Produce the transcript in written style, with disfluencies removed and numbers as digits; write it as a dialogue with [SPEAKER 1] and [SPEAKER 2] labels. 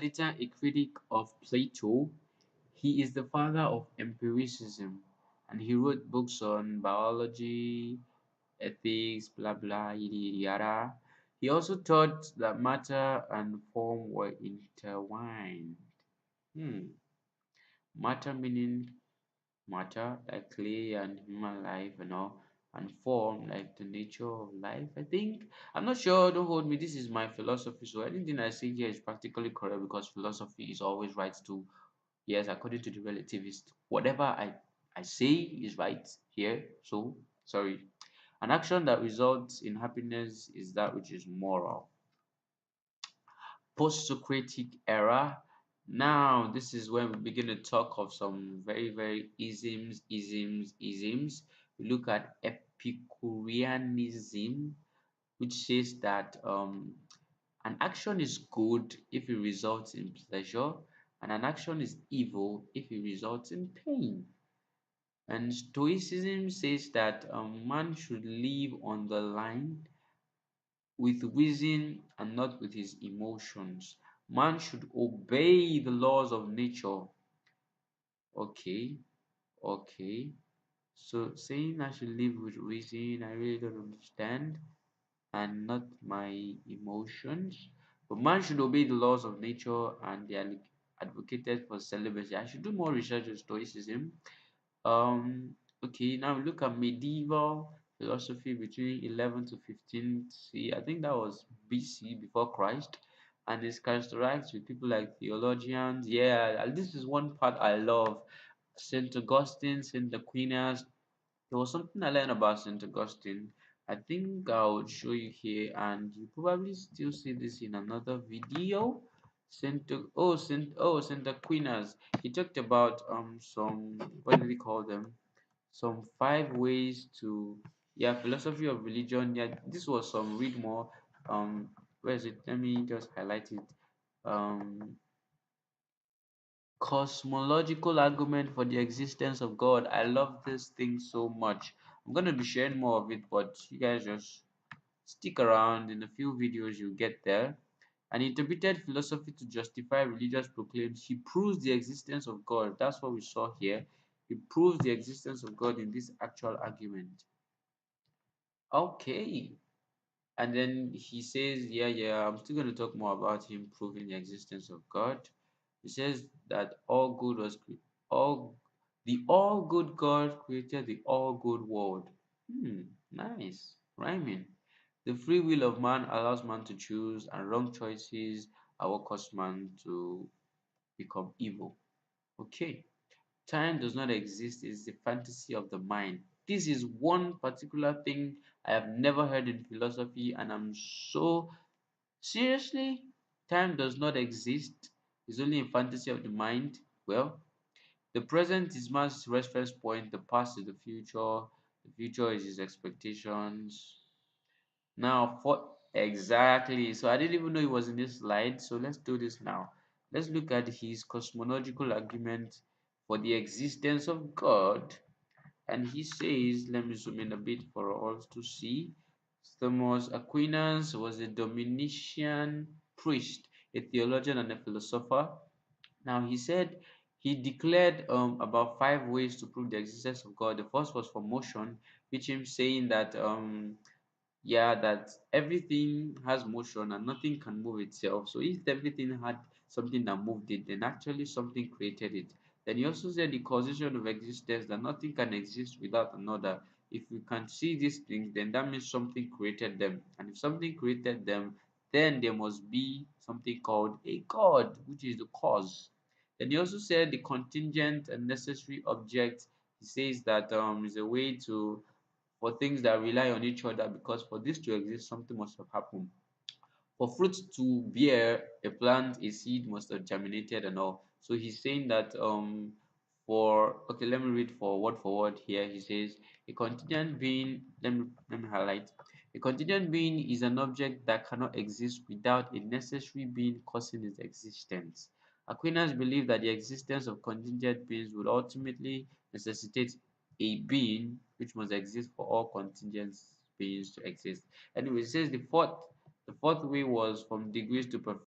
[SPEAKER 1] later a critic of Plato. He is the father of empiricism, and he wrote books on biology, ethics, blah blah, yada yada yada. He also taught that matter and form were intertwined. Hmm. Matter meaning matter like clay and human life and all, and form like the nature of life. I think I'm not sure. Don't hold me. This is my philosophy, so anything I say here is practically correct because philosophy is always right to yes, according to the relativist. Whatever I say is right here. So sorry. An action that results in happiness is that which is moral. Post-Socratic era. Now, this is when we begin to talk of some very, very isms. We look at Epicureanism, which says that an action is good if it results in pleasure, and an action is evil if it results in pain. And Stoicism says that man should live on the line with reason and not with his emotions. Man should obey the laws of nature. Okay, okay. So saying I should live with reason, I really don't understand, and not my emotions. But man should obey the laws of nature, and they are advocated for celibacy. I should do more research on Stoicism. Um, okay, now we look at medieval philosophy between 11 to 15 C. I think that was BC, before Christ, and it's characterized with people like theologians. Yeah, and this is one part I love. Saint Augustine, Saint Aquinas. There was something I learned about Saint Augustine. I think I would show you here, and you probably still see this in another video. Saint Aquinas. He talked about some, what did he call them? Some 5 ways to, yeah, philosophy of religion. Yeah, this was some read more. Where is it? Let me just highlight it. Um, Cosmological argument for the existence of God. I love this thing so much. I'm gonna be sharing more of it, but you guys just stick around. In a few videos, you'll get there. An interpreted philosophy to justify religious proclaims. He proves the existence of God. That's what we saw here. He proves the existence of God in this actual argument. Okay. And then he says, yeah, I'm still going to talk more about him proving the existence of God. He says that all the all good God created the all good world. Nice rhyming. The free will of man allows man to choose, and wrong choices are what cause man to become evil. Okay. Time does not exist, it's the fantasy of the mind. This is one particular thing I have never heard in philosophy, and I'm so seriously, time does not exist, it's only a fantasy of the mind. Well, the present is man's reference point, the past is the future is his expectations. Now, for exactly, so I didn't even know it was in this slide, so let's do this now. Let's look at his cosmological argument for the existence of God. And he says, let me zoom in a bit for all to see. Thomas Aquinas was a Dominican priest, a theologian, and a philosopher. Now, he said he declared about 5 ways to prove the existence of God. The first was for motion, which him saying that yeah, that everything has motion and nothing can move itself. So if everything had something that moved it, then actually something created it. Then he also said the causation of existence, that nothing can exist without another. If we can see these things, then that means something created them. And if something created them, then there must be something called a God, which is the cause. Then he also said the contingent and necessary object. He says that is a way to for things that rely on each other, because for this to exist, something must have happened. For fruits to bear, a plant, a seed must have germinated and all. So he's saying that for okay, let me read for word here. He says a contingent being, let me highlight. A contingent being is an object that cannot exist without a necessary being causing its existence. Aquinas believed that the existence of contingent beings would ultimately necessitate a being which must exist for all contingent beings to exist. Anyway, it says the fourth way was from degrees to perfection.